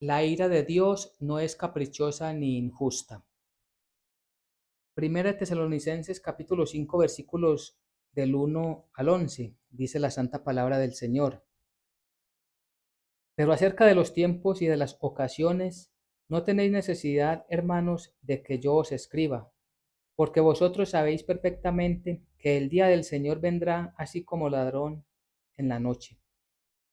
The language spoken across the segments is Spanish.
La ira de Dios no es caprichosa ni injusta. Primera de Tesalonicenses capítulo 5 versículos del 1 al 11, dice la santa palabra del Señor. Pero acerca de los tiempos y de las ocasiones, no tenéis necesidad, hermanos, de que yo os escriba, porque vosotros sabéis perfectamente que el día del Señor vendrá así como ladrón en la noche,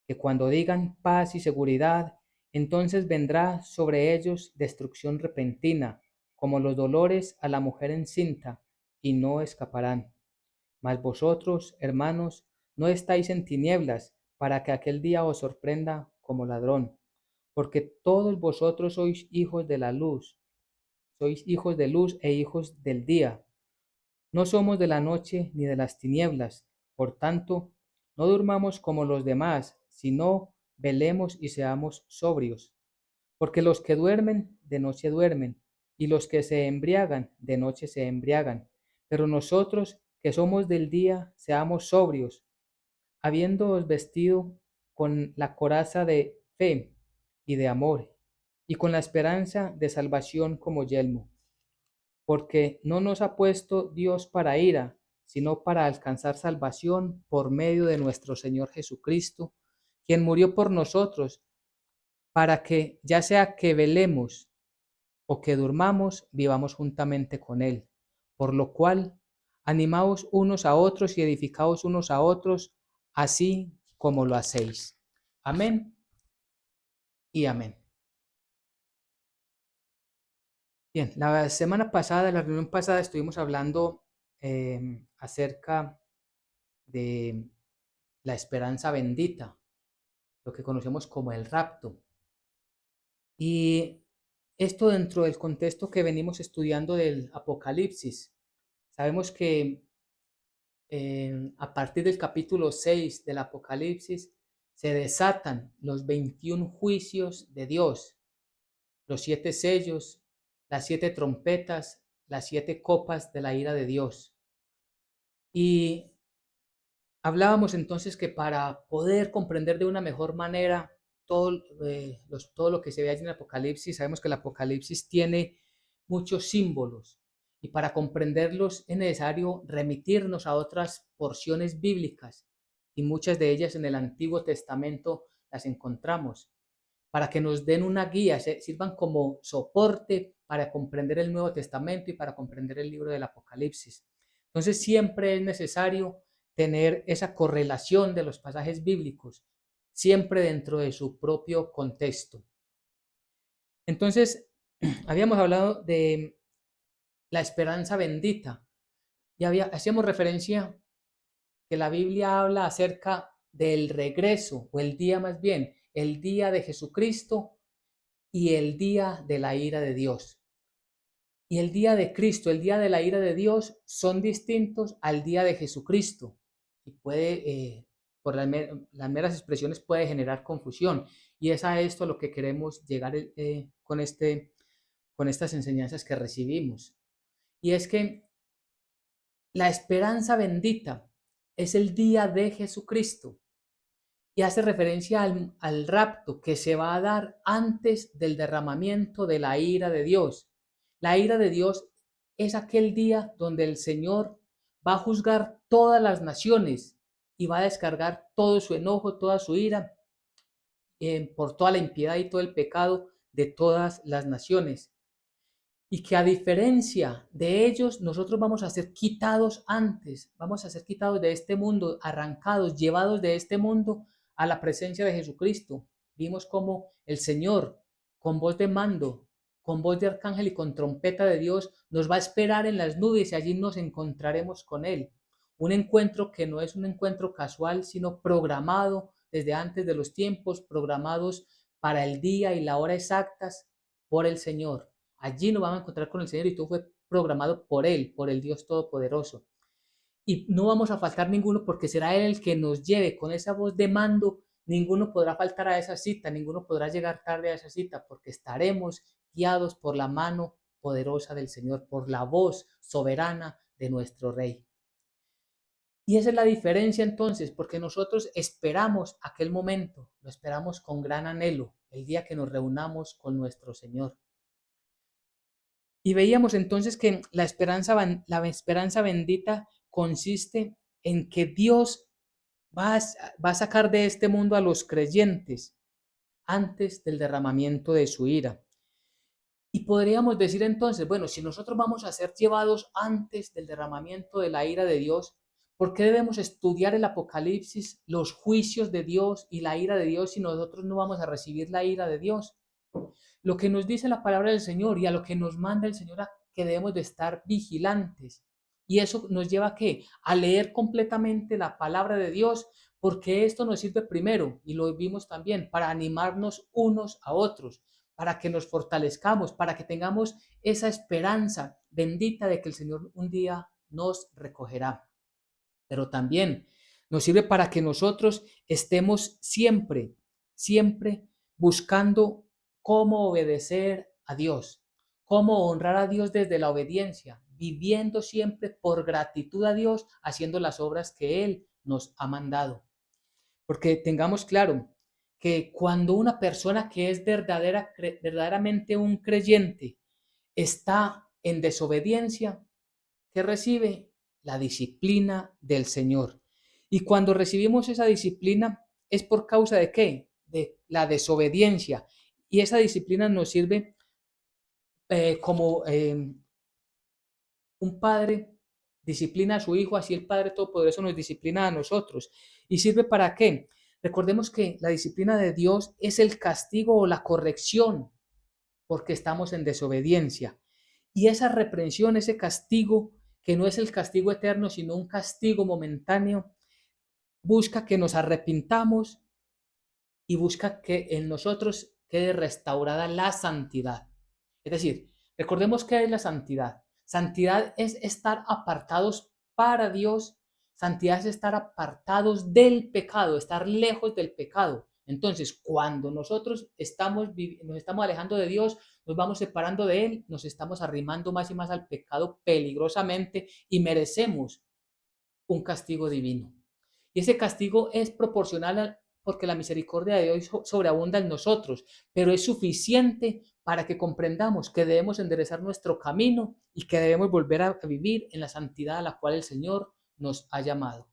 que cuando digan paz y seguridad, entonces vendrá sobre ellos destrucción repentina, como los dolores a la mujer encinta, y no escaparán. Mas vosotros, hermanos, no estáis en tinieblas, para que aquel día os sorprenda como ladrón, porque todos vosotros sois hijos de la luz, sois hijos de luz e hijos del día. No somos de la noche ni de las tinieblas. Por tanto, no durmamos como los demás, sino velemos y seamos sobrios. Porque los que duermen, de noche duermen, y los que se embriagan, de noche se embriagan. Pero nosotros, que somos del día, seamos sobrios, habiéndoos vestido con la coraza de fe y de amor, y con la esperanza de salvación como yelmo. Porque no nos ha puesto Dios para ira, sino para alcanzar salvación por medio de nuestro Señor Jesucristo, quien murió por nosotros, para que, ya sea que velemos o que durmamos, vivamos juntamente con Él. Por lo cual, animaos unos a otros y edificaos unos a otros, así como lo hacéis. Amén y amén. Bien, la semana pasada, la reunión pasada, estuvimos hablando acerca de la esperanza bendita, lo que conocemos como el rapto. Y esto dentro del contexto que venimos estudiando del Apocalipsis. Sabemos que a partir del capítulo 6 del Apocalipsis se desatan los 21 juicios de Dios, los 7 sellos, las 7 trompetas, las 7 copas de la ira de Dios. Y hablábamos entonces que para poder comprender de una mejor manera todo lo que se ve allí en el Apocalipsis, sabemos que el Apocalipsis tiene muchos símbolos y para comprenderlos es necesario remitirnos a otras porciones bíblicas y muchas de ellas en el Antiguo Testamento las encontramos para que nos den una guía, sirvan como soporte para comprender el Nuevo Testamento y para comprender el libro del Apocalipsis. Entonces siempre es necesario tener esa correlación de los pasajes bíblicos, siempre dentro de su propio contexto. Entonces, habíamos hablado de la esperanza bendita y hacíamos referencia que la Biblia habla acerca del regreso, o el día más bien, el día de Jesucristo y el día de la ira de Dios. Y el día de Cristo, el día de la ira de Dios, son distintos al día de Jesucristo. Y por las meras expresiones, puede generar confusión. Y es a esto a lo que queremos llegar con estas enseñanzas que recibimos. Y es que la esperanza bendita es el día de Jesucristo. Y hace referencia al rapto que se va a dar antes del derramamiento de la ira de Dios. La ira de Dios es aquel día donde el Señor va a juzgar todas las naciones y va a descargar todo su enojo, toda su ira por toda la impiedad y todo el pecado de todas las naciones. Y que a diferencia de ellos, nosotros vamos a ser quitados antes, vamos a ser quitados de este mundo, arrancados, llevados de este mundo a la presencia de Jesucristo. Vimos como el Señor, con voz de mando, con voz de arcángel y con trompeta de Dios, nos va a esperar en las nubes y allí nos encontraremos con Él. Un encuentro que no es un encuentro casual, sino programado desde antes de los tiempos, programados para el día y la hora exactas por el Señor. Allí nos vamos a encontrar con el Señor y todo fue programado por Él, por el Dios Todopoderoso. Y no vamos a faltar ninguno porque será Él el que nos lleve con esa voz de mando. Ninguno podrá faltar a esa cita, ninguno podrá llegar tarde a esa cita porque estaremos guiados por la mano poderosa del Señor, por la voz soberana de nuestro Rey. Y esa es la diferencia entonces, porque nosotros esperamos aquel momento, lo esperamos con gran anhelo, el día que nos reunamos con nuestro Señor. Y veíamos entonces que la esperanza bendita consiste en que Dios va a sacar de este mundo a los creyentes antes del derramamiento de su ira. Y podríamos decir entonces, bueno, si nosotros vamos a ser llevados antes del derramamiento de la ira de Dios, ¿por qué debemos estudiar el Apocalipsis, los juicios de Dios y la ira de Dios si nosotros no vamos a recibir la ira de Dios? Lo que nos dice la palabra del Señor y a lo que nos manda el Señor a que debemos de estar vigilantes. Y eso nos lleva a ¿qué? A leer completamente la palabra de Dios, porque esto nos sirve primero, y lo vimos también, para animarnos unos a otros, para que nos fortalezcamos, para que tengamos esa esperanza bendita de que el Señor un día nos recogerá. Pero también nos sirve para que nosotros estemos siempre, siempre buscando cómo obedecer a Dios, cómo honrar a Dios desde la obediencia, viviendo siempre por gratitud a Dios, haciendo las obras que Él nos ha mandado. Porque tengamos claro que cuando una persona que es verdaderamente un creyente está en desobediencia, ¿qué recibe? La disciplina del Señor. Y cuando recibimos esa disciplina, ¿es por causa de qué? De la desobediencia. Y esa disciplina nos sirve como un padre disciplina a su hijo, así el Padre Todopoderoso nos disciplina a nosotros. ¿Y sirve para qué? Recordemos que la disciplina de Dios es el castigo o la corrección porque estamos en desobediencia. Y esa reprensión, ese castigo, que no es el castigo eterno, sino un castigo momentáneo, busca que nos arrepintamos y busca que en nosotros quede restaurada la santidad. Es decir, recordemos qué es la santidad. Santidad es estar apartados para Dios. Santidad es estar apartados del pecado, estar lejos del pecado. Entonces, cuando nosotros nos estamos alejando de Dios, nos vamos separando de Él, nos estamos arrimando más y más al pecado peligrosamente y merecemos un castigo divino. Y ese castigo es proporcional porque la misericordia de Dios sobreabunda en nosotros, pero es suficiente para que comprendamos que debemos enderezar nuestro camino y que debemos volver a vivir en la santidad a la cual el Señor nos ha llamado.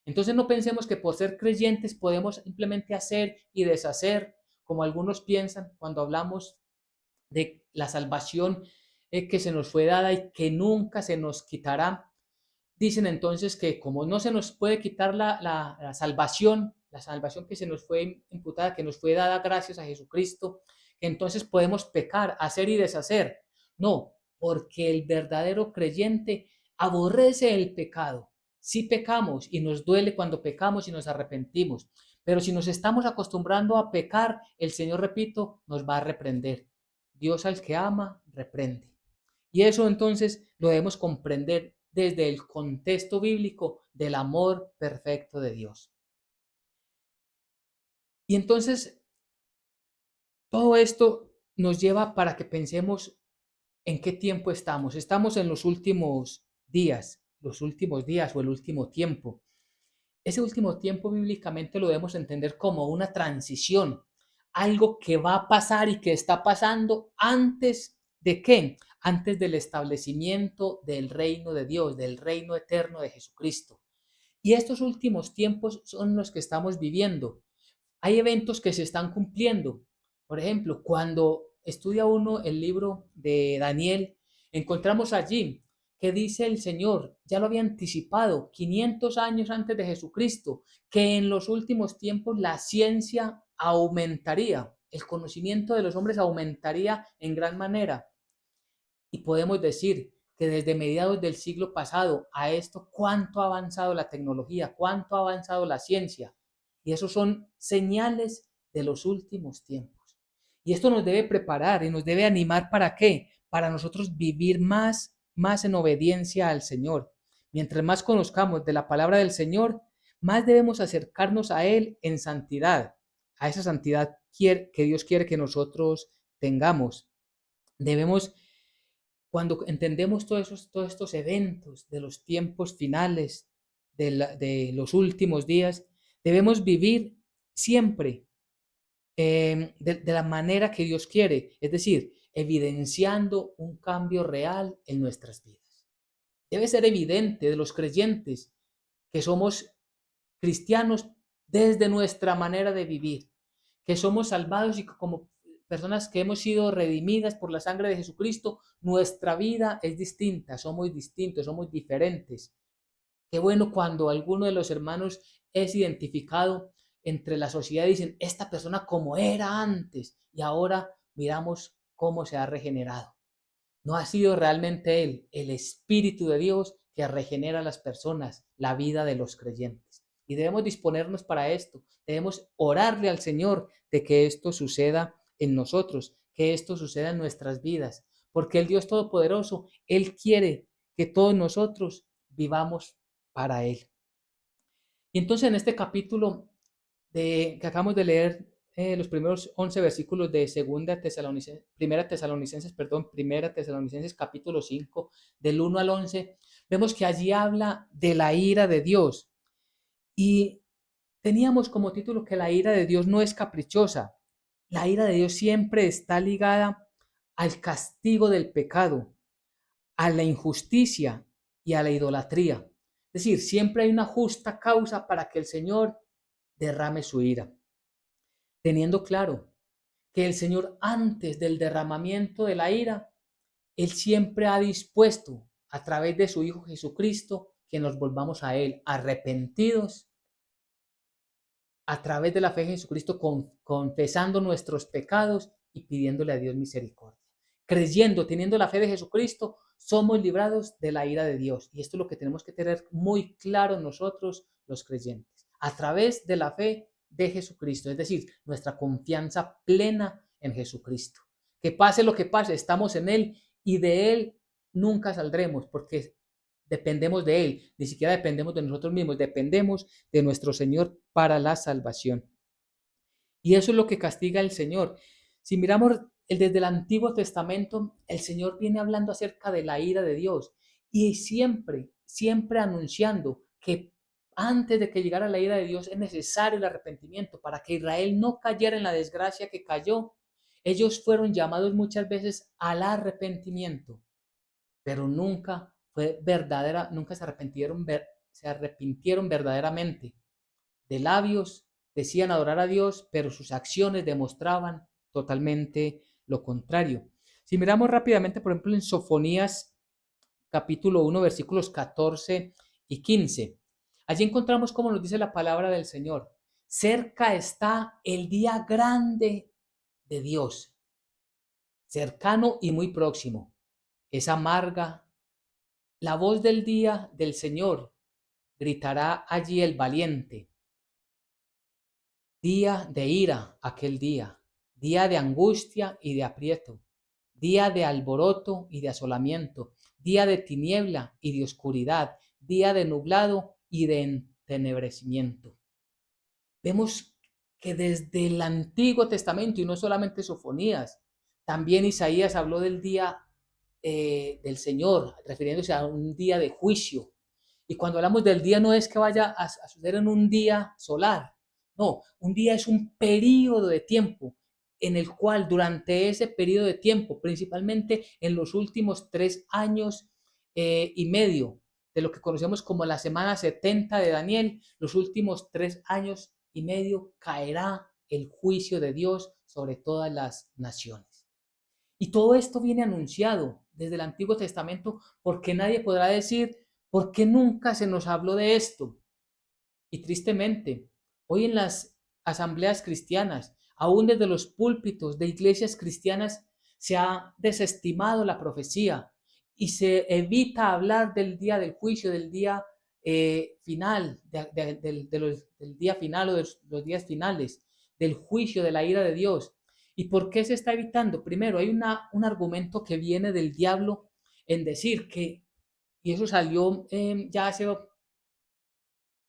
Entonces no pensemos que por ser creyentes podemos simplemente hacer y deshacer, como algunos piensan cuando hablamos de la salvación que se nos fue dada y que nunca se nos quitará. Dicen entonces que como no se nos puede quitar la salvación que se nos fue imputada, que nos fue dada gracias a Jesucristo, entonces podemos pecar, hacer y deshacer. No, porque el verdadero creyente aborrece el pecado. Sí pecamos y nos duele cuando pecamos y nos arrepentimos, pero si nos estamos acostumbrando a pecar, el Señor, repito, nos va a reprender. Dios al que ama, reprende. Y eso entonces lo debemos comprender desde el contexto bíblico del amor perfecto de Dios. Y entonces todo esto nos lleva para que pensemos en qué tiempo estamos. Estamos en los últimos días o el último tiempo. Ese último tiempo bíblicamente lo debemos entender como una transición, algo que va a pasar y que está pasando antes de qué, antes del establecimiento del reino de Dios, del reino eterno de Jesucristo. Y estos últimos tiempos son los que estamos viviendo. Hay eventos que se están cumpliendo. Por ejemplo, cuando estudia uno el libro de Daniel, encontramos allí que dice el Señor, ya lo había anticipado 500 años antes de Jesucristo, que en los últimos tiempos la ciencia aumentaría, el conocimiento de los hombres aumentaría en gran manera. Y podemos decir que desde mediados del siglo pasado a esto, cuánto ha avanzado la tecnología, cuánto ha avanzado la ciencia. Y esos son señales de los últimos tiempos. Y esto nos debe preparar y nos debe animar ¿para qué? Para nosotros vivir más en obediencia al Señor. Mientras más conozcamos de la palabra del Señor, más debemos acercarnos a Él en santidad, a esa santidad que Dios quiere que nosotros tengamos. Debemos, cuando entendemos todos estos eventos de los tiempos finales, de los últimos días, debemos vivir siempre de la manera que Dios quiere, es decir, evidenciando un cambio real en nuestras vidas. Debe ser evidente de los creyentes que somos cristianos desde nuestra manera de vivir, que somos salvados y que como personas que hemos sido redimidas por la sangre de Jesucristo, nuestra vida es distinta, somos distintos, somos diferentes. Qué bueno cuando alguno de los hermanos es identificado entre la sociedad y dicen, esta persona como era antes y ahora miramos cómo se ha regenerado. No ha sido realmente Él, el Espíritu de Dios, que regenera a las personas, la vida de los creyentes. Y debemos disponernos para esto. Debemos orarle al Señor de que esto suceda en nosotros, que esto suceda en nuestras vidas, porque el Dios Todopoderoso, Él quiere que todos nosotros vivamos para Él. Y entonces en este capítulo que acabamos de leer, los primeros 11 versículos de Primera Tesalonicenses capítulo 5, del 1 al 11, vemos que allí habla de la ira de Dios. Y teníamos como título que la ira de Dios no es caprichosa. La ira de Dios siempre está ligada al castigo del pecado, a la injusticia y a la idolatría. Es decir, siempre hay una justa causa para que el Señor derrame su ira, teniendo claro que el Señor antes del derramamiento de la ira, Él siempre ha dispuesto a través de su Hijo Jesucristo que nos volvamos a Él arrepentidos a través de la fe en Jesucristo, confesando nuestros pecados y pidiéndole a Dios misericordia. Creyendo, teniendo la fe de Jesucristo, somos librados de la ira de Dios. Y esto es lo que tenemos que tener muy claro nosotros los creyentes. A través de la fe de Jesucristo, es decir, nuestra confianza plena en Jesucristo. Que pase lo que pase, estamos en Él y de Él nunca saldremos porque dependemos de Él, ni siquiera dependemos de nosotros mismos, dependemos de nuestro Señor para la salvación. Y eso es lo que castiga el Señor. Si miramos desde el Antiguo Testamento, el Señor viene hablando acerca de la ira de Dios y siempre anunciando que antes de que llegara la ira de Dios es necesario el arrepentimiento para que Israel no cayera en la desgracia que cayó. Ellos fueron llamados muchas veces al arrepentimiento, pero nunca fue verdadera, nunca se arrepintieron verdaderamente. De labios decían adorar a Dios, pero sus acciones demostraban totalmente lo contrario. Si miramos rápidamente, por ejemplo, en Sofonías capítulo 1, versículos 14 y 15, allí encontramos como nos dice la palabra del Señor. Cerca está el día grande de Dios, cercano y muy próximo. Es amarga la voz del día del Señor, gritará allí el valiente. Día de ira aquel día de angustia y de aprieto, día de alboroto y de asolamiento, día de tiniebla y de oscuridad, día de nublado y de entenebrecimiento. Vemos que desde el Antiguo Testamento, y no solamente Sofonías, también Isaías habló del día del Señor, refiriéndose a un día de juicio. Y cuando hablamos del día no es que vaya a suceder en un día solar, no, un día es un periodo de tiempo en el cual durante ese periodo de tiempo, principalmente en los últimos 3 años y medio de lo que conocemos como la semana 70 de Daniel, los últimos 3 años y medio caerá el juicio de Dios sobre todas las naciones. Y todo esto viene anunciado desde el Antiguo Testamento porque nadie podrá decir por qué nunca se nos habló de esto. Y tristemente, hoy en las asambleas cristianas, aún desde los púlpitos de iglesias cristianas, se ha desestimado la profecía y se evita hablar del día del juicio, del día final, del día final o de los días finales, del juicio, de la ira de Dios. ¿Y por qué se está evitando? Primero, hay un argumento que viene del diablo en decir que, y eso salió ya hace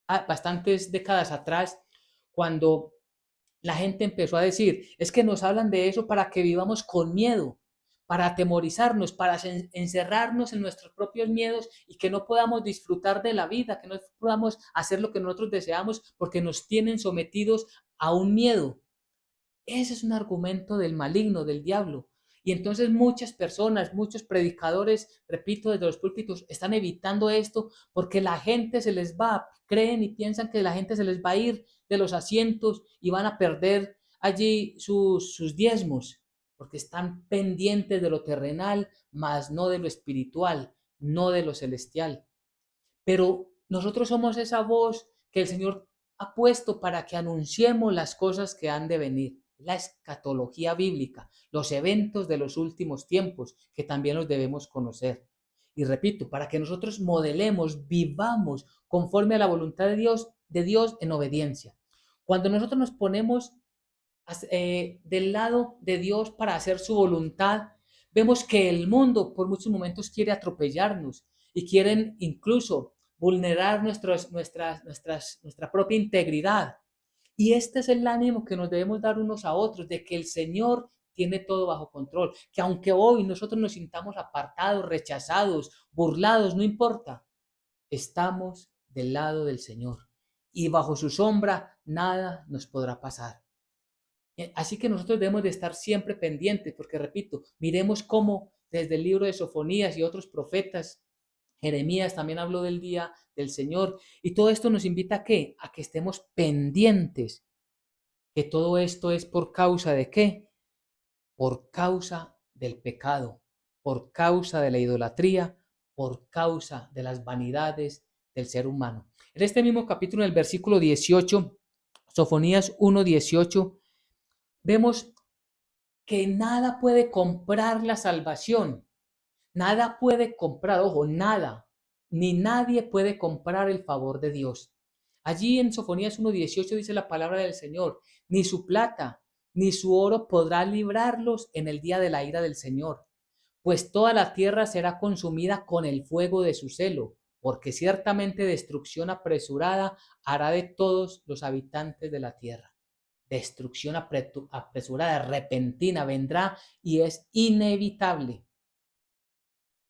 bastantes décadas atrás, cuando la gente empezó a decir, es que nos hablan de eso para que vivamos con miedo, para atemorizarnos, para encerrarnos en nuestros propios miedos y que no podamos disfrutar de la vida, que no podamos hacer lo que nosotros deseamos porque nos tienen sometidos a un miedo. Ese es un argumento del maligno, del diablo. Y entonces muchas personas, muchos predicadores, repito, desde los púlpitos, están evitando esto porque la gente se les va, creen y piensan que la gente se les va a ir de los asientos y van a perder allí sus diezmos, porque están pendientes de lo terrenal, mas no de lo espiritual, no de lo celestial. Pero nosotros somos esa voz que el Señor ha puesto para que anunciemos las cosas que han de venir. La escatología bíblica, los eventos de los últimos tiempos, que también los debemos conocer. Y repito, para que nosotros modelemos, vivamos conforme a la voluntad de Dios en obediencia. Cuando nosotros nos ponemos del lado de Dios para hacer su voluntad, vemos que el mundo por muchos momentos quiere atropellarnos y quieren incluso vulnerar nuestra propia integridad. Y este es el ánimo que nos debemos dar unos a otros, de que el Señor tiene todo bajo control, que aunque hoy nosotros nos sintamos apartados, rechazados, burlados, no importa, estamos del lado del Señor y bajo su sombra nada nos podrá pasar. Así que nosotros debemos de estar siempre pendientes, porque repito, miremos cómo desde el libro de Sofonías y otros profetas, Jeremías también habló del día del Señor, y todo esto nos invita a qué? A que estemos pendientes, que todo esto es por causa de qué? Por causa del pecado, por causa de la idolatría, por causa de las vanidades del ser humano. En este mismo capítulo, en el versículo 18, Sofonías 1:18, vemos que nada puede comprar la salvación, nada puede comprar, ojo, nada, ni nadie puede comprar el favor de Dios. Allí en Sofonías 1:18 dice la palabra del Señor, ni su plata, ni su oro podrá librarlos en el día de la ira del Señor, pues toda la tierra será consumida con el fuego de su celo, porque ciertamente destrucción apresurada hará de todos los habitantes de la tierra. Destrucción apresurada, repentina, vendrá y es inevitable.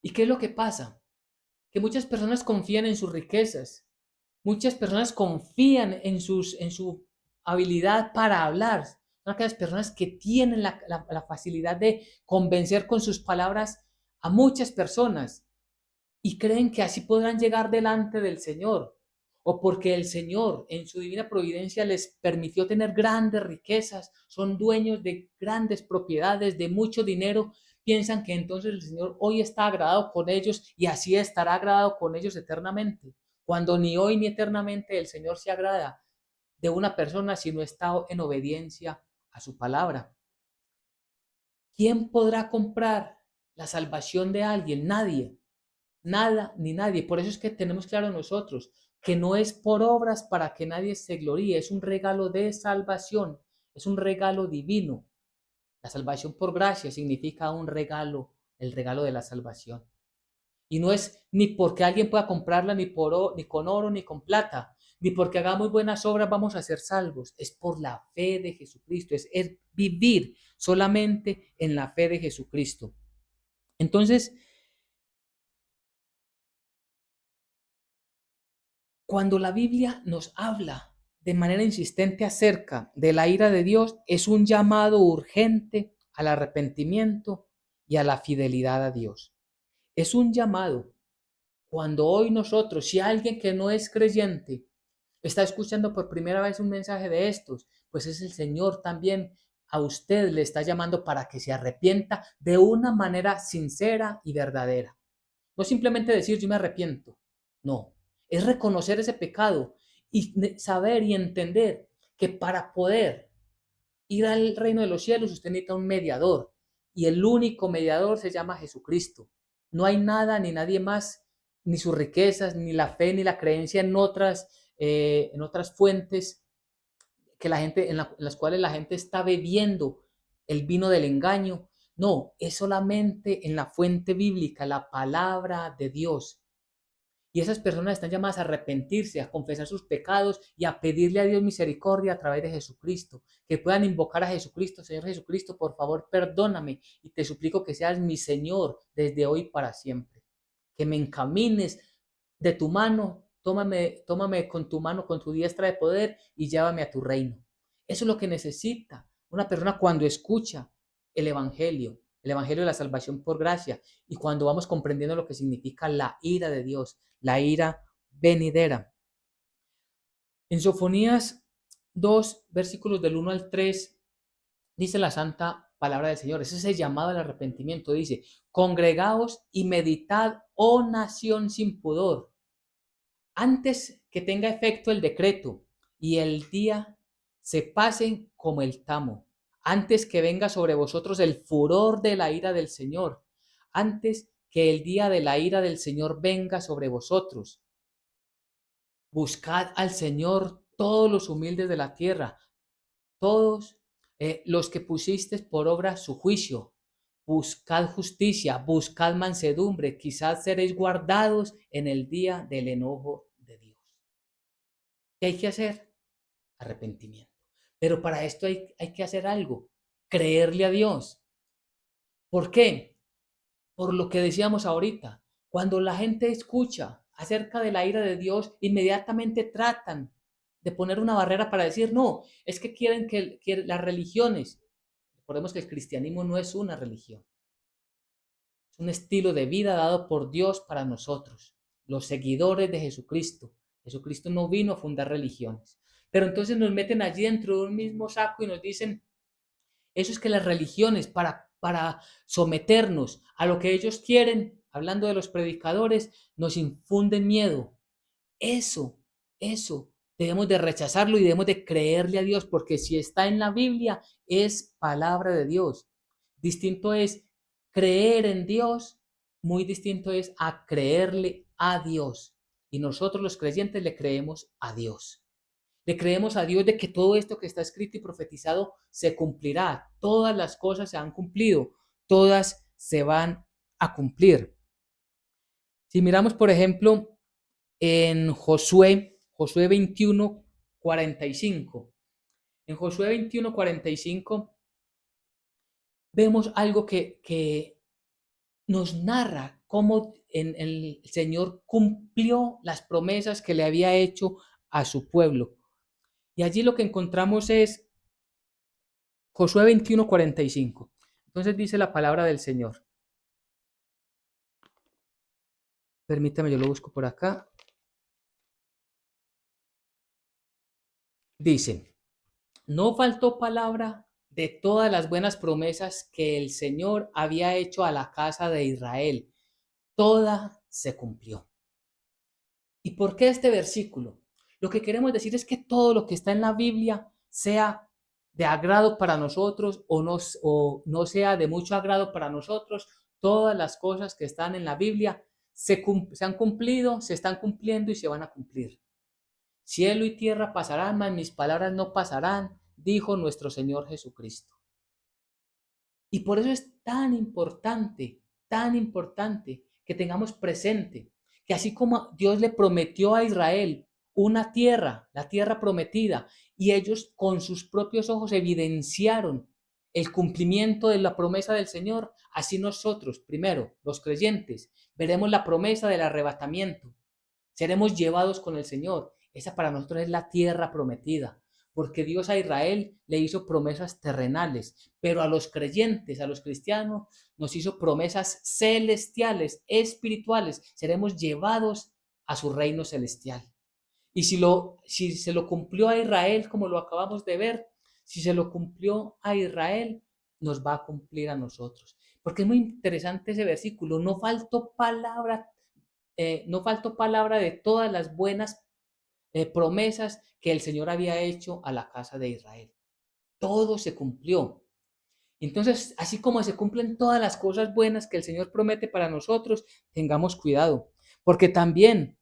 ¿Y qué es lo que pasa? Que muchas personas confían en sus riquezas, muchas personas confían en su habilidad para hablar. Son aquellas personas que tienen la facilidad de convencer con sus palabras a muchas personas y creen que así podrán llegar delante del Señor, o porque el Señor en su divina providencia les permitió tener grandes riquezas, son dueños de grandes propiedades, de mucho dinero, piensan que entonces el Señor hoy está agradado con ellos y así estará agradado con ellos eternamente, cuando ni hoy ni eternamente el Señor se agrada de una persona si no está en obediencia a su palabra. ¿Quién podrá comprar la salvación de alguien? Nadie. Nada ni nadie. Por eso es que tenemos claro nosotros que no es por obras para que nadie se gloríe, es un regalo de salvación, es un regalo divino. La salvación por gracia significa un regalo, el regalo de la salvación. Y no es ni porque alguien pueda comprarla ni con oro ni con plata, ni porque hagamos buenas obras vamos a ser salvos. Es por la fe de Jesucristo, es vivir solamente en la fe de Jesucristo. Entonces, cuando la Biblia nos habla de manera insistente acerca de la ira de Dios, es un llamado urgente al arrepentimiento y a la fidelidad a Dios. Es un llamado. Cuando hoy nosotros, si alguien que no es creyente está escuchando por primera vez un mensaje de estos, pues es el Señor también a usted le está llamando para que se arrepienta de una manera sincera y verdadera. No simplemente decir yo me arrepiento, no, es reconocer ese pecado y saber y entender que para poder ir al reino de los cielos usted necesita un mediador y el único mediador se llama Jesucristo. No hay nada ni nadie más, ni sus riquezas, ni la fe, ni la creencia en otras fuentes que en las cuales la gente está bebiendo el vino del engaño. No, es solamente en la fuente bíblica, la palabra de Dios. Y esas personas están llamadas a arrepentirse, a confesar sus pecados y a pedirle a Dios misericordia a través de Jesucristo. Que puedan invocar a Jesucristo, Señor Jesucristo, por favor, perdóname y te suplico que seas mi Señor desde hoy para siempre. Que me encamines de tu mano, tómame con tu mano, con tu diestra de poder y llévame a tu reino. Eso es lo que necesita Una persona cuando escucha el evangelio de la salvación por gracia, y cuando vamos comprendiendo lo que significa la ira de Dios, la ira venidera. En Sofonías 2, versículos del 1 al 3, dice la santa palabra del Señor. Ese es el llamado al arrepentimiento. Dice: congregaos y meditad, oh nación sin pudor, antes que tenga efecto el decreto y el día se pase como el tamo, antes que venga sobre vosotros el furor de la ira del Señor, antes que el día de la ira del Señor venga sobre vosotros. Buscad al Señor todos los humildes de la tierra, todos los que pusisteis por obra su juicio. Buscad justicia, buscad mansedumbre, quizás seréis guardados en el día del enojo de Dios. ¿Qué hay que hacer? Arrepentimiento. Pero para esto hay que hacer algo, creerle a Dios. ¿Por qué? Por lo que decíamos ahorita. Cuando la gente escucha acerca de la ira de Dios, inmediatamente tratan de poner una barrera para decir: no, es que quieren que las religiones, recordemos que el cristianismo no es una religión, es un estilo de vida dado por Dios para nosotros, los seguidores de Jesucristo. Jesucristo no vino a fundar religiones. Pero entonces nos meten allí dentro de un mismo saco y nos dicen: eso es que las religiones, para someternos a lo que ellos quieren, hablando de los predicadores, nos infunden miedo. Eso, eso, debemos de rechazarlo y debemos de creerle a Dios, porque si está en la Biblia, es palabra de Dios. Distinto es creer en Dios, muy distinto es a creerle a Dios. Y nosotros los creyentes le creemos a Dios. Le creemos a Dios de que todo esto que está escrito y profetizado se cumplirá. Todas las cosas se han cumplido, todas se van a cumplir. Si miramos, por ejemplo, en Josué 21, 45. En Josué 21, 45 vemos algo que nos narra cómo el Señor cumplió las promesas que le había hecho a su pueblo. Y allí lo que encontramos es Josué 21, 45. Entonces dice la palabra del Señor. Permítame, yo lo busco por acá. Dice: no faltó palabra de todas las buenas promesas que el Señor había hecho a la casa de Israel. Toda se cumplió. ¿Y por qué este versículo? Lo que queremos decir es que todo lo que está en la Biblia, sea de agrado para nosotros o no sea de mucho agrado para nosotros, todas las cosas que están en la Biblia se han cumplido, se están cumpliendo y se van a cumplir. Cielo y tierra pasarán, mas mis palabras no pasarán, dijo nuestro Señor Jesucristo. Y por eso es tan importante que tengamos presente que así como Dios le prometió a Israel una tierra, la tierra prometida, y ellos con sus propios ojos evidenciaron el cumplimiento de la promesa del Señor, así nosotros, primero, los creyentes, veremos la promesa del arrebatamiento. Seremos llevados con el Señor. Esa para nosotros es la tierra prometida, porque Dios a Israel le hizo promesas terrenales, pero a los creyentes, a los cristianos, nos hizo promesas celestiales, espirituales. Seremos llevados a su reino celestial. Y si se lo cumplió a Israel, como lo acabamos de ver, si se lo cumplió a Israel, nos va a cumplir a nosotros. Porque es muy interesante ese versículo. No faltó palabra de todas las buenas promesas que el Señor había hecho a la casa de Israel. Todo se cumplió. Entonces, así como se cumplen todas las cosas buenas que el Señor promete para nosotros, tengamos cuidado, porque también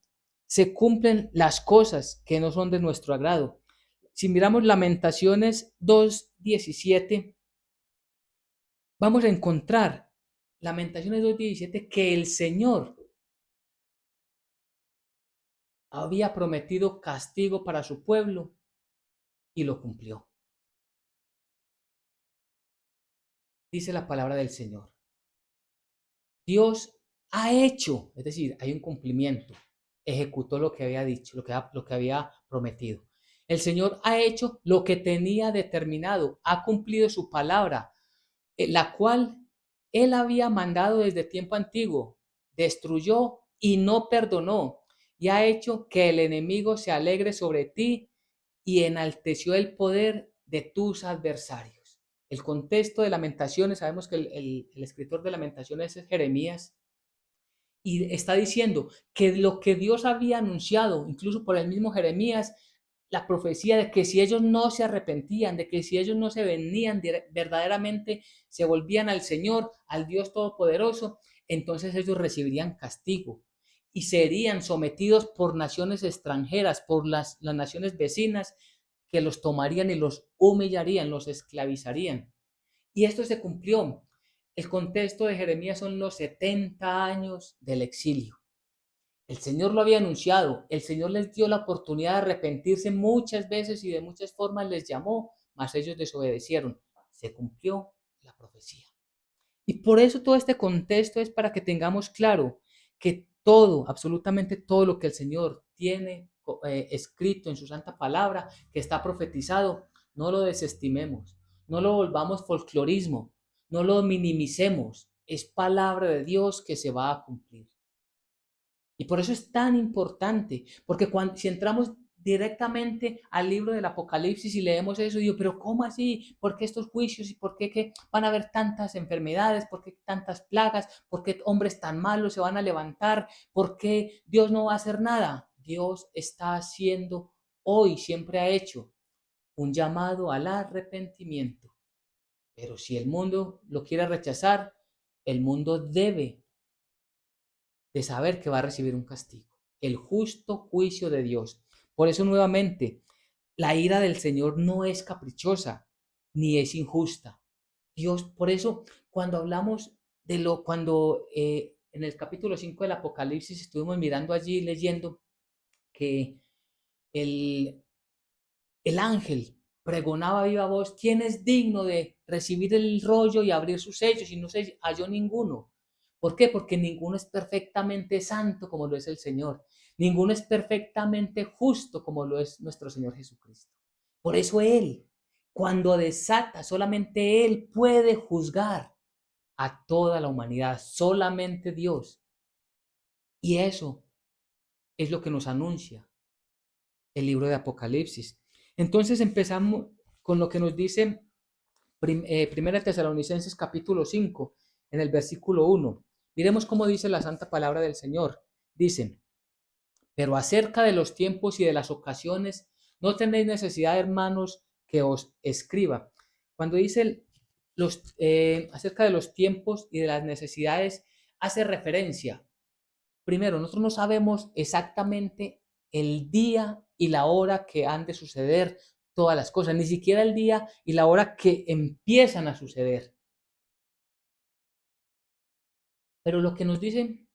se cumplen las cosas que no son de nuestro agrado. Si miramos Lamentaciones 2:17, vamos a encontrar, Lamentaciones 2:17, que el Señor había prometido castigo para su pueblo y lo cumplió. Dice la palabra del Señor. Dios ha hecho, es decir, hay un cumplimiento, ejecutó lo que había dicho, lo que había prometido. El Señor ha hecho lo que tenía determinado, ha cumplido su palabra, la cual Él había mandado desde tiempo antiguo, destruyó y no perdonó, y ha hecho que el enemigo se alegre sobre ti y enalteció el poder de tus adversarios. El contexto de Lamentaciones, sabemos que el escritor de Lamentaciones es Jeremías, y está diciendo que lo que Dios había anunciado, incluso por el mismo Jeremías, la profecía de que si ellos no se arrepentían, de que si ellos no se venían verdaderamente, se volvían al Señor, al Dios Todopoderoso, entonces ellos recibirían castigo y serían sometidos por naciones extranjeras, por las naciones vecinas, que los tomarían y los humillarían, los esclavizarían. Y esto se cumplió. El contexto de Jeremías son los 70 años del exilio. El Señor lo había anunciado, el Señor les dio la oportunidad de arrepentirse muchas veces y de muchas formas les llamó, mas ellos desobedecieron. Se cumplió la profecía. Y por eso todo este contexto es para que tengamos claro que todo, absolutamente todo lo que el Señor tiene escrito en su santa palabra, que está profetizado, no lo desestimemos, no lo volvamos folclorismo, no lo minimicemos. Es palabra de Dios que se va a cumplir. Y por eso es tan importante, porque si entramos directamente al libro del Apocalipsis y leemos eso, digo, pero ¿cómo así? ¿Por qué estos juicios? ¿Y por qué que van a haber tantas enfermedades? ¿Por qué tantas plagas? ¿Por qué hombres tan malos se van a levantar? ¿Por qué Dios no va a hacer nada? Dios está haciendo hoy, siempre ha hecho un llamado al arrepentimiento. Pero si el mundo lo quiere rechazar, el mundo debe de saber que va a recibir un castigo, el justo juicio de Dios. Por eso nuevamente, la ira del Señor no es caprichosa ni es injusta. Dios, por eso cuando hablamos cuando en el capítulo 5 del Apocalipsis estuvimos mirando allí leyendo que el, el ángel pregonaba a viva voz, ¿quién es digno de recibir el rollo y abrir sus sellos? Y no se halló ninguno. ¿Por qué? Porque ninguno es perfectamente santo como lo es el Señor. Ninguno es perfectamente justo como lo es nuestro Señor Jesucristo. Por eso Él, cuando desata, solamente Él puede juzgar a toda la humanidad, solamente Dios. Y eso es lo que nos anuncia el libro de Apocalipsis. Entonces empezamos con lo que nos dice Primera Tesalonicenses capítulo 5, en el versículo 1. Miremos cómo dice la santa palabra del Señor. Dice, pero acerca de los tiempos y de las ocasiones, no tenéis necesidad, hermanos, que os escriba. Cuando dice acerca de los tiempos y de las necesidades, hace referencia. Primero, nosotros no sabemos exactamente el día y la hora que han de suceder todas las cosas, ni siquiera el día y la hora que empiezan a suceder. Pero lo que nos dice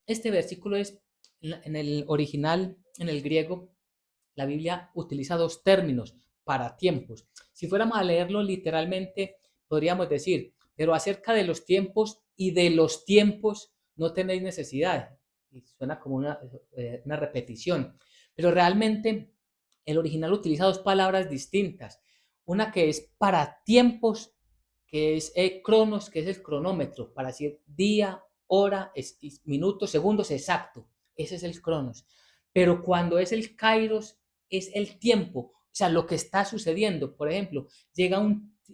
este versículo es, en el original, en el griego, la Biblia utiliza dos términos para tiempos. Si fuéramos a leerlo literalmente, podríamos decir, pero acerca de los tiempos y de los tiempos no tenéis necesidad. Y suena como una repetición. Pero realmente el original utiliza dos palabras distintas. Una que es para tiempos, que es cronos, que es el cronómetro, para decir día, hora, minutos, segundos, exacto. Ese es el cronos. Pero cuando es el kairos, es el tiempo, o sea, lo que está sucediendo. Por ejemplo,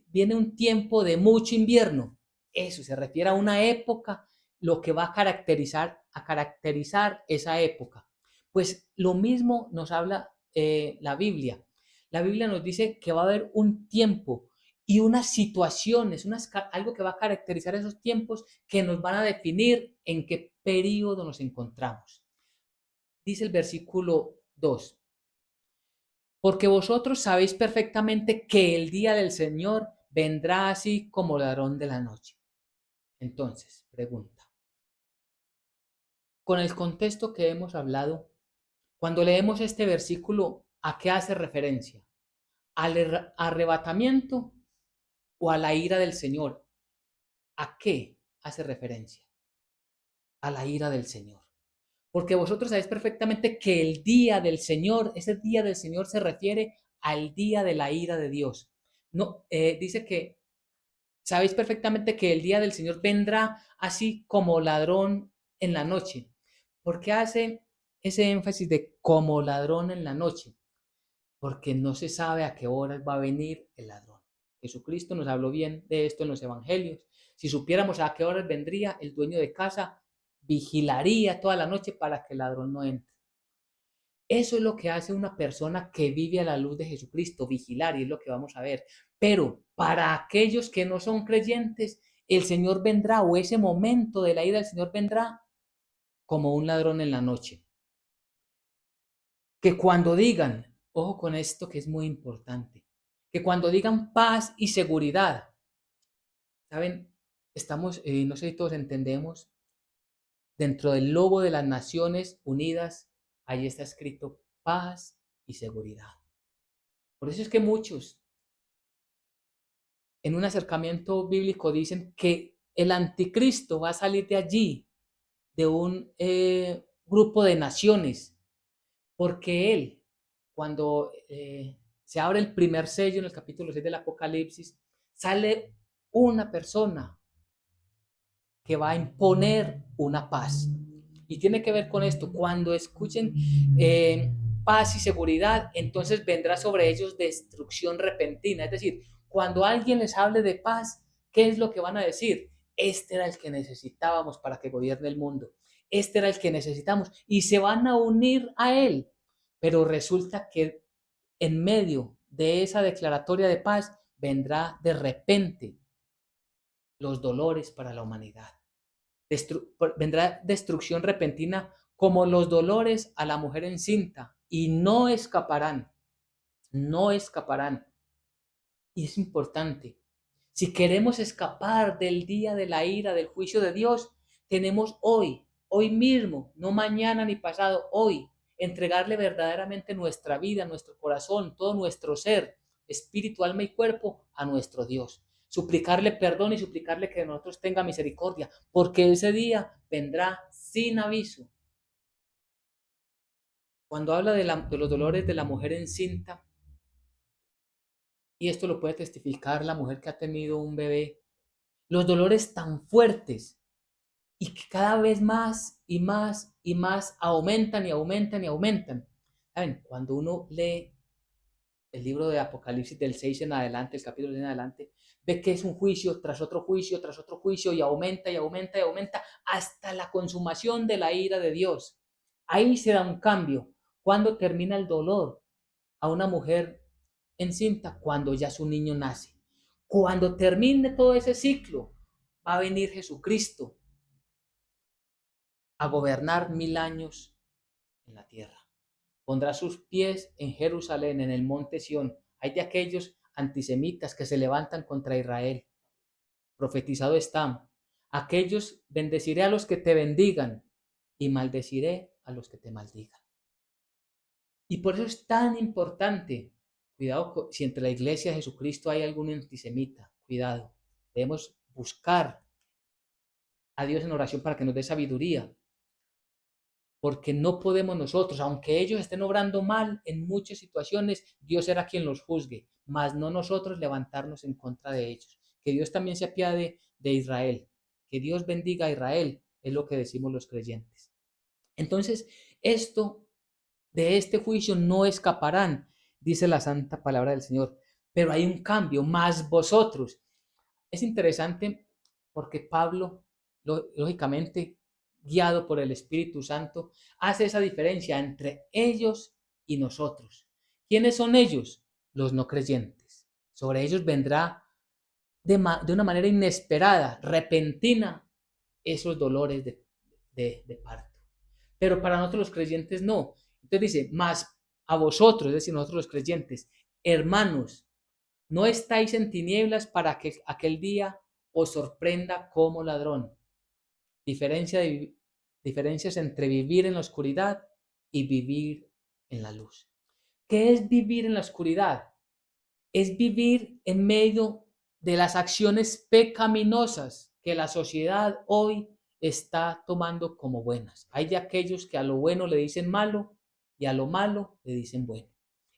viene un tiempo de mucho invierno. Eso se refiere a una época, lo que va a caracterizar esa época. Pues lo mismo nos habla la Biblia. La Biblia nos dice que va a haber un tiempo y unas situaciones, algo que va a caracterizar esos tiempos que nos van a definir en qué periodo nos encontramos. Dice el versículo 2. Porque vosotros sabéis perfectamente que el día del Señor vendrá así como ladrón de la noche. Entonces, pregunta. Con el contexto que hemos hablado, cuando leemos este versículo, ¿a qué hace referencia? ¿Al arrebatamiento o a la ira del Señor? ¿A qué hace referencia? A la ira del Señor. Porque vosotros sabéis perfectamente que el día del Señor, ese día del Señor se refiere al día de la ira de Dios. No, dice que sabéis perfectamente que el día del Señor vendrá así como ladrón en la noche. ¿Por qué hace ese énfasis de como ladrón en la noche? Porque no se sabe a qué horas va a venir el ladrón. Jesucristo nos habló bien de esto en los evangelios. Si supiéramos a qué horas vendría, el dueño de casa vigilaría toda la noche para que el ladrón no entre. Eso es lo que hace una persona que vive a la luz de Jesucristo, vigilar, y es lo que vamos a ver. Pero para aquellos que no son creyentes, el Señor vendrá, o ese momento de la ira del Señor vendrá como un ladrón en la noche. Que cuando digan, ojo con esto que es muy importante, que cuando digan paz y seguridad, ¿saben? Estamos, no sé si todos entendemos, dentro del logo de las Naciones Unidas, ahí está escrito paz y seguridad. Por eso es que muchos en un acercamiento bíblico dicen que el anticristo va a salir de allí, de un grupo de naciones, porque él, cuando se abre el primer sello en el capítulo 6 del Apocalipsis, sale una persona que va a imponer una paz. Y tiene que ver con esto, cuando escuchen paz y seguridad, entonces vendrá sobre ellos destrucción repentina. Es decir, cuando alguien les hable de paz, ¿qué es lo que van a decir? Este era el que necesitábamos para que gobierne el mundo. Este era el que necesitamos. Y se van a unir a él. Pero resulta que en medio de esa declaratoria de paz vendrá de repente los dolores para la humanidad. Vendrá destrucción repentina como los dolores a la mujer encinta y no escaparán, no escaparán. Y es importante, si queremos escapar del día de la ira, del juicio de Dios, tenemos hoy, hoy mismo, no mañana ni pasado, hoy, entregarle verdaderamente nuestra vida, nuestro corazón, todo nuestro ser, espíritu, alma y cuerpo a nuestro Dios. Suplicarle perdón y suplicarle que de nosotros tenga misericordia, porque ese día vendrá sin aviso. Cuando habla de los dolores de la mujer encinta, y esto lo puede testificar la mujer que ha tenido un bebé, los dolores tan fuertes y que cada vez más y más y más aumentan y aumentan y aumentan. ¿Saben? Cuando uno lee el libro de Apocalipsis del 6 en adelante, el capítulo 6 en adelante, ve que es un juicio tras otro juicio y aumenta y aumenta y aumenta hasta la consumación de la ira de Dios. Ahí se da un cambio. Cuando termina el dolor a una mujer encinta, cuando ya su niño nace. Cuando termine todo ese ciclo, va a venir Jesucristo a gobernar 1000 años en la tierra. Pondrá sus pies en Jerusalén, en el monte Sión. Hay de aquellos antisemitas que se levantan contra Israel. Profetizado está. Aquellos bendeciré a los que te bendigan y maldeciré a los que te maldigan. Y por eso es tan importante, cuidado si entre la iglesia de Jesucristo hay algún antisemita, cuidado. Debemos buscar a Dios en oración para que nos dé sabiduría, porque no podemos nosotros, aunque ellos estén obrando mal en muchas situaciones, Dios será quien los juzgue, mas no nosotros levantarnos en contra de ellos. Que Dios también se apiade de Israel, que Dios bendiga a Israel, es lo que decimos los creyentes. Entonces, de este juicio no escaparán, dice la santa palabra del Señor, pero hay un cambio, más vosotros. Es interesante porque Pablo, lógicamente, guiado por el Espíritu Santo, hace esa diferencia entre ellos y nosotros. ¿Quiénes son ellos? Los no creyentes. Sobre ellos vendrá de una manera inesperada, repentina, esos dolores de parto. Pero para nosotros los creyentes no. Entonces dice, más a vosotros, es decir, nosotros los creyentes, hermanos, no estáis en tinieblas para que aquel día os sorprenda como ladrón. Diferencias entre vivir en la oscuridad y vivir en la luz. ¿Qué es vivir en la oscuridad? Es vivir en medio de las acciones pecaminosas que la sociedad hoy está tomando como buenas. Hay de aquellos que a lo bueno le dicen malo y a lo malo le dicen bueno.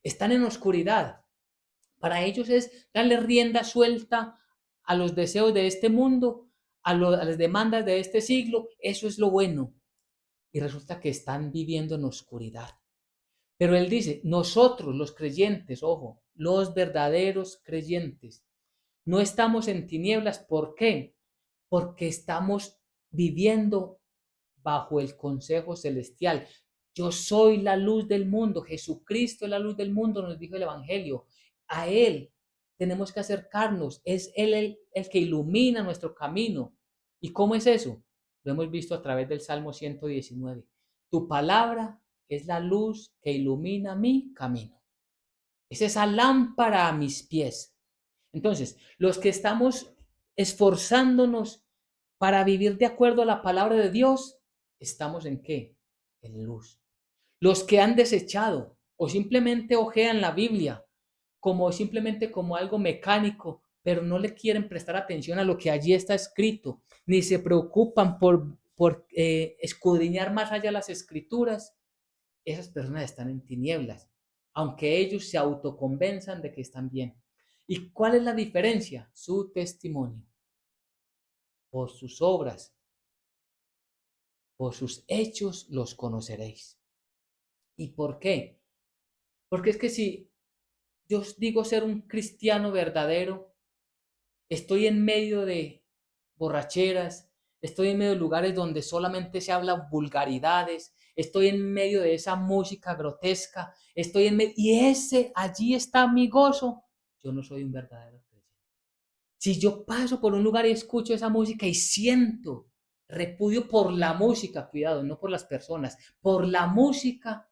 Están en oscuridad. Para ellos es darle rienda suelta a los deseos de este mundo, a las demandas de este siglo. Eso es lo bueno. Y resulta que están viviendo en oscuridad. Pero él dice, nosotros los creyentes, ojo, los verdaderos creyentes, no estamos en tinieblas. ¿Por qué? Porque estamos viviendo bajo el consejo celestial. Yo soy la luz del mundo. Jesucristo es la luz del mundo, nos dijo el Evangelio. A Él tenemos que acercarnos. Es Él el que ilumina nuestro camino. ¿Y cómo es eso? Lo hemos visto a través del Salmo 119. Tu palabra es la luz que ilumina mi camino. Es esa lámpara a mis pies. Entonces, los que estamos esforzándonos para vivir de acuerdo a la palabra de Dios, ¿estamos en qué? En luz. Los que han desechado o simplemente hojean la Biblia como simplemente como algo mecánico, pero no le quieren prestar atención a lo que allí está escrito, ni se preocupan por escudriñar más allá las escrituras, esas personas están en tinieblas, aunque ellos se autoconvenzan de que están bien. ¿Y cuál es la diferencia? Su testimonio. Por sus obras, por sus hechos los conoceréis. ¿Y por qué? Porque es que si yo digo ser un cristiano verdadero, estoy en medio de borracheras, estoy en medio de lugares donde solamente se habla vulgaridades, estoy en medio de esa música grotesca, estoy en medio, y allí está mi gozo. Yo no soy un verdadero creyente. Si yo paso por un lugar y escucho esa música y siento repudio por la música, cuidado, no por las personas, por la música,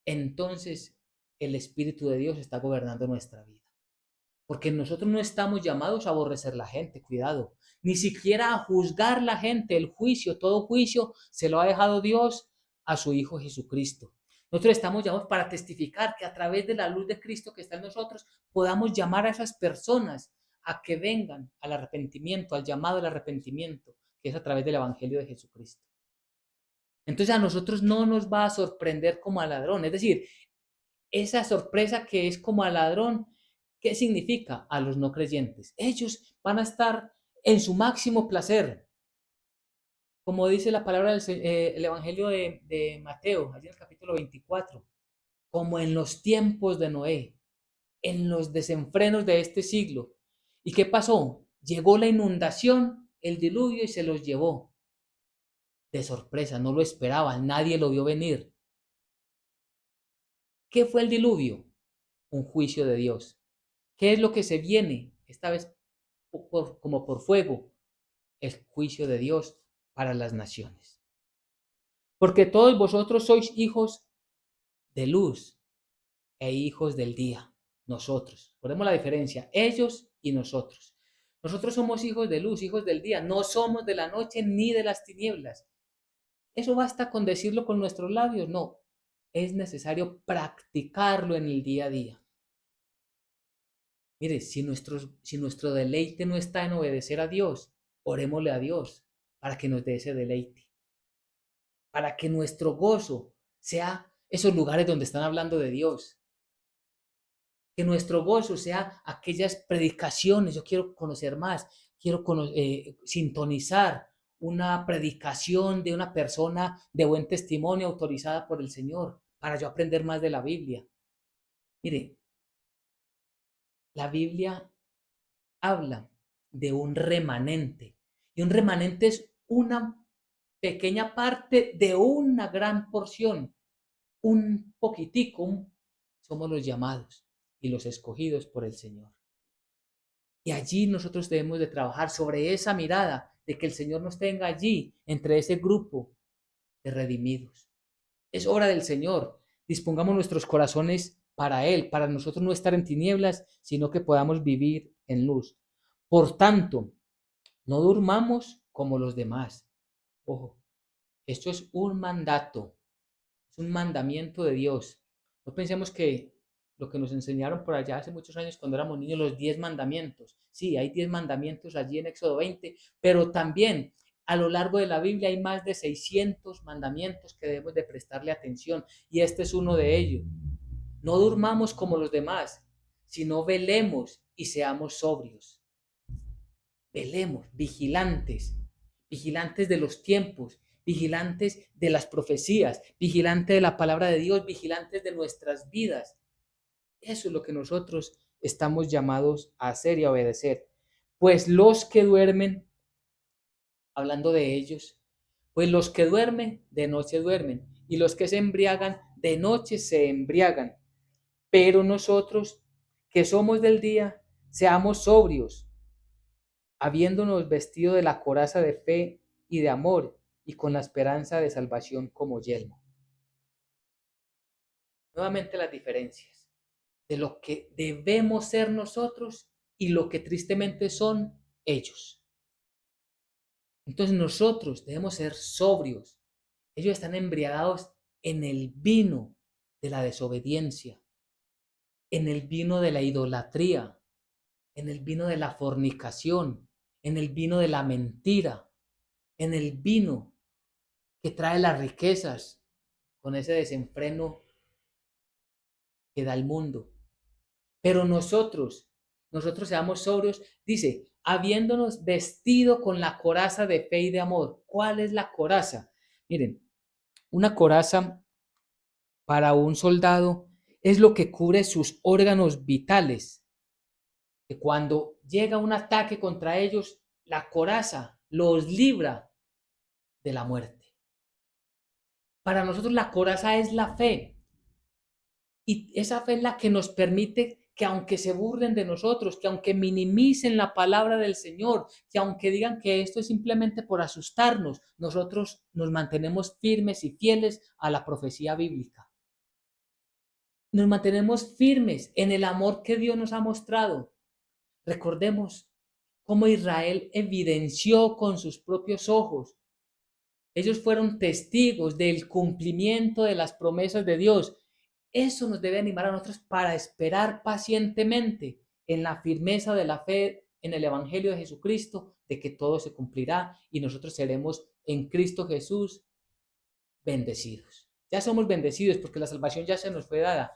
entonces el Espíritu de Dios está gobernando nuestra vida. Porque nosotros no estamos llamados a aborrecer la gente, cuidado, ni siquiera a juzgar la gente. El juicio, todo juicio se lo ha dejado Dios a su Hijo Jesucristo. Nosotros estamos llamados para testificar que a través de la luz de Cristo que está en nosotros podamos llamar a esas personas a que vengan al arrepentimiento, al llamado al arrepentimiento, que es a través del Evangelio de Jesucristo. Entonces a nosotros no nos va a sorprender como al ladrón, es decir, esa sorpresa que es como al ladrón. ¿Qué significa? A los no creyentes. Ellos van a estar en su máximo placer. Como dice la palabra el Evangelio de Mateo, allí en el capítulo 24, como en los tiempos de Noé, en los desenfrenos de este siglo. ¿Y qué pasó? Llegó la inundación, el diluvio y se los llevó. De sorpresa, no lo esperaban, nadie lo vio venir. ¿Qué fue el diluvio? Un juicio de Dios. ¿Qué es lo que se viene? Esta vez como por fuego, el juicio de Dios para las naciones. Porque todos vosotros sois hijos de luz e hijos del día. Nosotros. Ponemos la diferencia, ellos y nosotros. Nosotros somos hijos de luz, hijos del día. No somos de la noche ni de las tinieblas. ¿Eso basta con decirlo con nuestros labios? No. Es necesario practicarlo en el día a día. Mire, si nuestro deleite no está en obedecer a Dios, orémosle a Dios para que nos dé ese deleite, para que nuestro gozo sea esos lugares donde están hablando de Dios, que nuestro gozo sea aquellas predicaciones. Yo quiero conocer más, quiero sintonizar una predicación de una persona de buen testimonio autorizada por el Señor, para yo aprender más de la Biblia. Mire, la Biblia habla de un remanente. Y un remanente es una pequeña parte de una gran porción, un poquitico. Somos los llamados y los escogidos por el Señor. Y allí nosotros debemos de trabajar sobre esa mirada de que el Señor nos tenga allí, entre ese grupo de redimidos. Es hora del Señor. Dispongamos nuestros corazones para Él, para nosotros no estar en tinieblas, sino que podamos vivir en luz. Por tanto, no durmamos como los demás. Ojo, esto es un mandato, es un mandamiento de Dios. No pensemos que lo que nos enseñaron por allá hace muchos años cuando éramos niños, los 10 mandamientos. Sí, hay 10 mandamientos allí en Éxodo 20, pero también A lo largo de la Biblia hay más de 600 mandamientos que debemos de prestarle atención y este es uno de ellos. No durmamos como los demás, sino velemos y seamos sobrios. Velemos, vigilantes, vigilantes de los tiempos, vigilantes de las profecías, vigilantes de la palabra de Dios, vigilantes de nuestras vidas. Eso es lo que nosotros estamos llamados a hacer y a obedecer. Pues los que duermen, hablando de ellos, pues los que duermen, de noche duermen, y los que se embriagan, de noche se embriagan. Pero nosotros, que somos del día, seamos sobrios, habiéndonos vestido de la coraza de fe y de amor, y con la esperanza de salvación como yelmo. Nuevamente las diferencias de lo que debemos ser nosotros y lo que tristemente son ellos. Entonces nosotros debemos ser sobrios. Ellos están embriagados en el vino de la desobediencia, en el vino de la idolatría, en el vino de la fornicación, en el vino de la mentira, en el vino que trae las riquezas con ese desenfreno que da el mundo. Pero nosotros seamos sobrios, dice, habiéndonos vestido con la coraza de fe y de amor. ¿Cuál es la coraza? Miren, una coraza para un soldado es lo que cubre sus órganos vitales, que cuando llega un ataque contra ellos, la coraza los libra de la muerte. Para nosotros la coraza es la fe, y esa fe es la que nos permite que aunque se burlen de nosotros, que aunque minimicen la palabra del Señor, que aunque digan que esto es simplemente por asustarnos, nosotros nos mantenemos firmes y fieles a la profecía bíblica. Nos mantenemos firmes en el amor que Dios nos ha mostrado. Recordemos cómo Israel evidenció con sus propios ojos. Ellos fueron testigos del cumplimiento de las promesas de Dios. Eso nos debe animar a nosotros para esperar pacientemente en la firmeza de la fe en el Evangelio de Jesucristo, de que todo se cumplirá y nosotros seremos en Cristo Jesús bendecidos. Ya somos bendecidos porque la salvación ya se nos fue dada.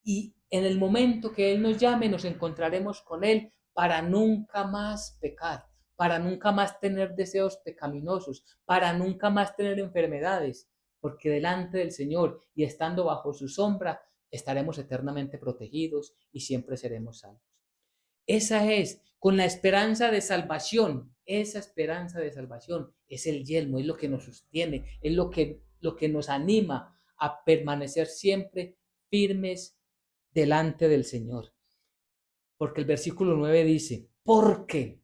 Y en el momento que Él nos llame, nos encontraremos con Él para nunca más pecar, para nunca más tener deseos pecaminosos, para nunca más tener enfermedades, porque delante del Señor y estando bajo su sombra, estaremos eternamente protegidos y siempre seremos salvos. Esa es, con la esperanza de salvación, esa esperanza de salvación es el yelmo, es lo que nos sostiene, es lo que nos anima a permanecer siempre firmes delante del Señor. Porque el versículo 9 dice, porque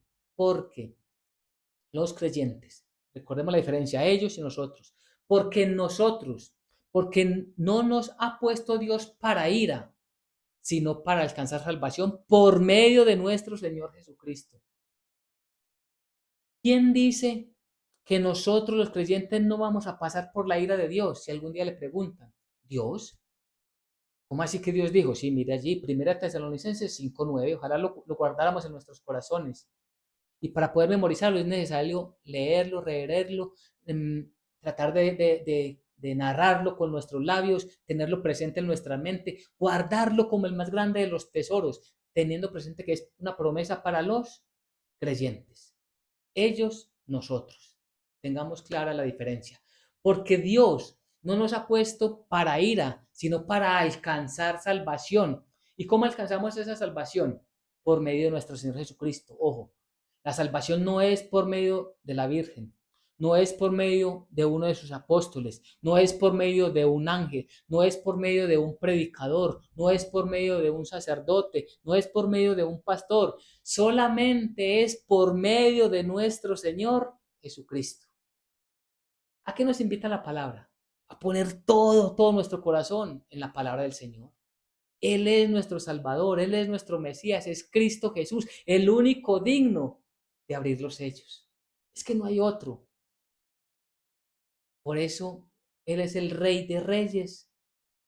los creyentes, recordemos la diferencia, ellos y nosotros, porque no nos ha puesto Dios para ira, sino para alcanzar salvación por medio de nuestro Señor Jesucristo. ¿Quién dice que nosotros los creyentes no vamos a pasar por la ira de Dios? Si algún día le preguntan, ¿Dios? ¿Cómo así que Dios dijo? Sí, mire allí, 1 Tesalonicenses 5:9, ojalá lo guardáramos en nuestros corazones. Y para poder memorizarlo es necesario leerlo, releerlo, tratar de narrarlo con nuestros labios, tenerlo presente en nuestra mente, guardarlo como el más grande de los tesoros, teniendo presente que es una promesa para los creyentes. Ellos, nosotros. Tengamos clara la diferencia. Porque Dios no nos ha puesto para ira, sino para alcanzar salvación. ¿Y cómo alcanzamos esa salvación? Por medio de nuestro Señor Jesucristo. Ojo, la salvación no es por medio de la Virgen, no es por medio de uno de sus apóstoles, no es por medio de un ángel, no es por medio de un predicador, no es por medio de un sacerdote, no es por medio de un pastor, solamente es por medio de nuestro Señor Jesucristo. ¿A qué nos invita la palabra? A poner todo nuestro corazón en la palabra del Señor. Él es nuestro Salvador, Él es nuestro Mesías, es Cristo Jesús, el único digno de abrir los sellos. Es que no hay otro. Por eso Él es el Rey de Reyes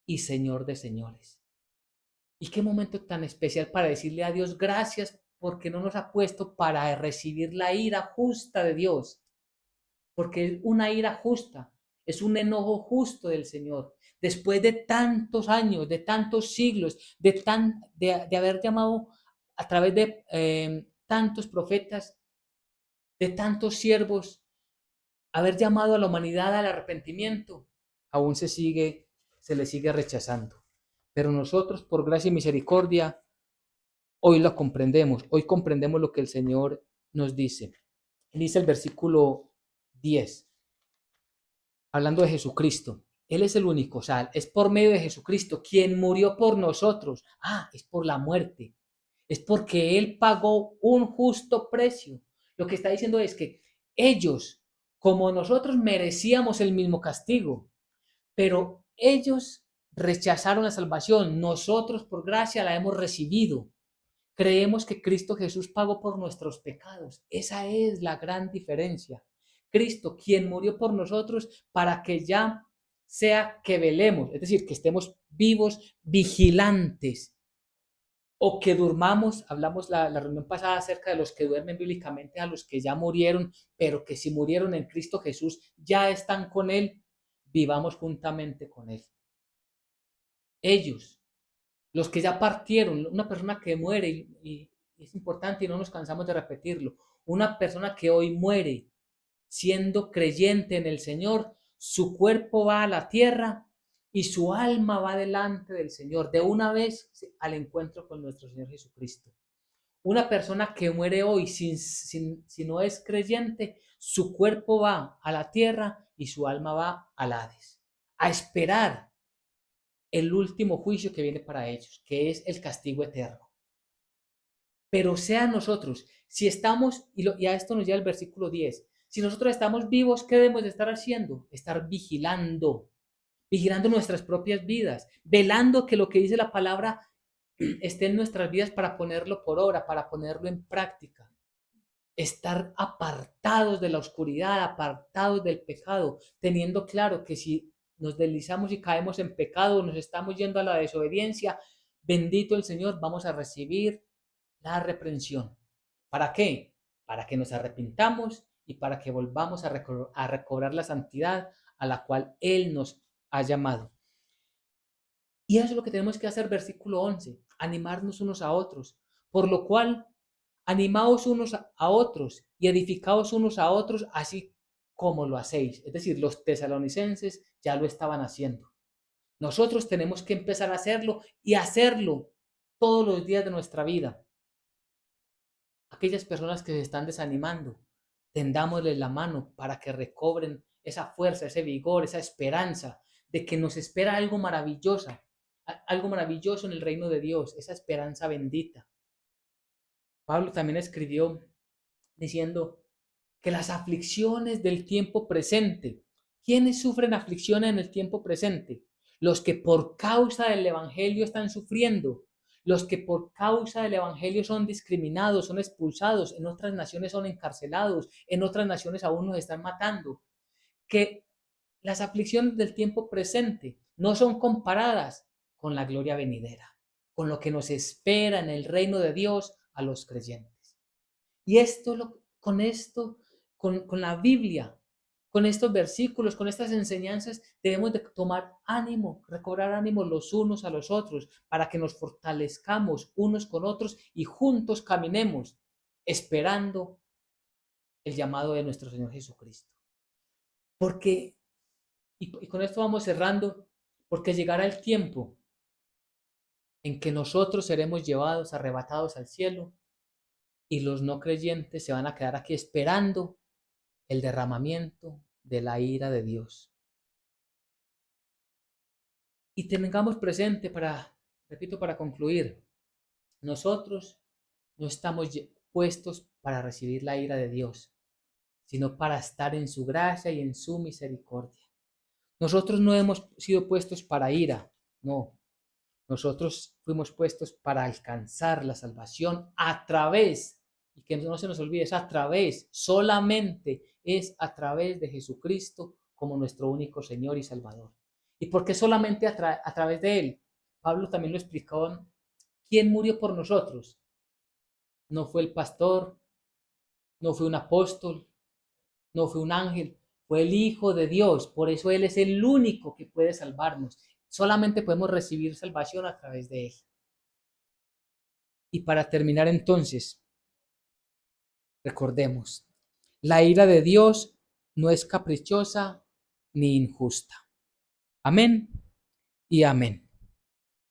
y Señor de Señores. Y qué momento tan especial para decirle a Dios gracias porque no nos ha puesto para recibir la ira justa de Dios, porque es una ira justa, es un enojo justo del Señor. Después de tantos años, de tantos siglos, de haber llamado a través de tantos profetas, de tantos siervos, haber llamado a la humanidad al arrepentimiento, aún se le sigue rechazando. Pero nosotros, por gracia y misericordia, hoy lo comprendemos, hoy comprendemos lo que el Señor nos dice. Dice el versículo 10, hablando de Jesucristo. Él es el único, o sea, es por medio de Jesucristo quien murió por nosotros. Es por la muerte. Es porque Él pagó un justo precio. Lo que está diciendo es que ellos, como nosotros, merecíamos el mismo castigo, pero ellos rechazaron la salvación. Nosotros, por gracia, la hemos recibido. Creemos que Cristo Jesús pagó por nuestros pecados. Esa es la gran diferencia. Cristo, quien murió por nosotros para que ya sea que velemos, es decir, que estemos vivos, vigilantes, o que durmamos. Hablamos la reunión pasada acerca de los que duermen bíblicamente, a los que ya murieron, pero que si murieron en Cristo Jesús, ya están con Él, vivamos juntamente con Él. Ellos, los que ya partieron, una persona que muere, y es importante y no nos cansamos de repetirlo, una persona que hoy muere siendo creyente en el Señor, su cuerpo va a la tierra y su alma va delante del Señor, de una vez al encuentro con nuestro Señor Jesucristo. Una persona que muere hoy si no es creyente, su cuerpo va a la tierra y su alma va al Hades, a esperar el último juicio que viene para ellos, que es el castigo eterno. Pero sea nosotros, si estamos, y a esto nos lleva el versículo 10, si nosotros estamos vivos, ¿qué debemos de estar haciendo? Estar vigilando nuestras propias vidas, velando que lo que dice la palabra esté en nuestras vidas para ponerlo por obra, para ponerlo en práctica. Estar apartados de la oscuridad, apartados del pecado, teniendo claro que si nos deslizamos y caemos en pecado, nos estamos yendo a la desobediencia, bendito el Señor, vamos a recibir la reprensión. ¿Para qué? Para que nos arrepintamos y para que volvamos a recobrar la santidad a la cual Él nos ha llamado. Y eso es lo que tenemos que hacer, versículo 11, animarnos unos a otros, por lo cual animaos unos a otros y edificaos unos a otros, así como lo hacéis. Es decir, los tesalonicenses ya lo estaban haciendo. Nosotros tenemos que empezar a hacerlo y hacerlo todos los días de nuestra vida. Aquellas personas que se están desanimando, tendámosles la mano para que recobren esa fuerza, ese vigor, esa esperanza de que nos espera algo maravilloso en el reino de Dios, esa esperanza bendita. Pablo también escribió diciendo que las aflicciones del tiempo presente, ¿quiénes sufren aflicciones en el tiempo presente? Los que por causa del Evangelio están sufriendo, los que por causa del Evangelio son discriminados, son expulsados, en otras naciones son encarcelados, en otras naciones aún nos están matando. Que las aflicciones del tiempo presente no son comparadas con la gloria venidera, con lo que nos espera en el reino de Dios a los creyentes. Y con la Biblia, con estos versículos, con estas enseñanzas, debemos de tomar ánimo, recobrar ánimo los unos a los otros, para que nos fortalezcamos unos con otros y juntos caminemos, esperando el llamado de nuestro Señor Jesucristo. Porque, y con esto vamos cerrando, porque llegará el tiempo en que nosotros seremos llevados, arrebatados al cielo, y los no creyentes se van a quedar aquí esperando el derramamiento de la ira de Dios. Y tengamos presente repito, para concluir, nosotros no estamos puestos para recibir la ira de Dios, sino para estar en su gracia y en su misericordia. Nosotros no hemos sido puestos para ira, no. Nosotros fuimos puestos para alcanzar la salvación a través, y que no se nos olvide, es a través, solamente es a través de Jesucristo como nuestro único Señor y Salvador. ¿Y por qué solamente a través de Él? Pablo también lo explicó. ¿Quién murió por nosotros? No fue el pastor, no fue un apóstol, no fue un ángel, fue el Hijo de Dios, por eso Él es el único que puede salvarnos. Solamente podemos recibir salvación a través de Él. Y para terminar entonces, recordemos, la ira de Dios no es caprichosa ni injusta. Amén y amén.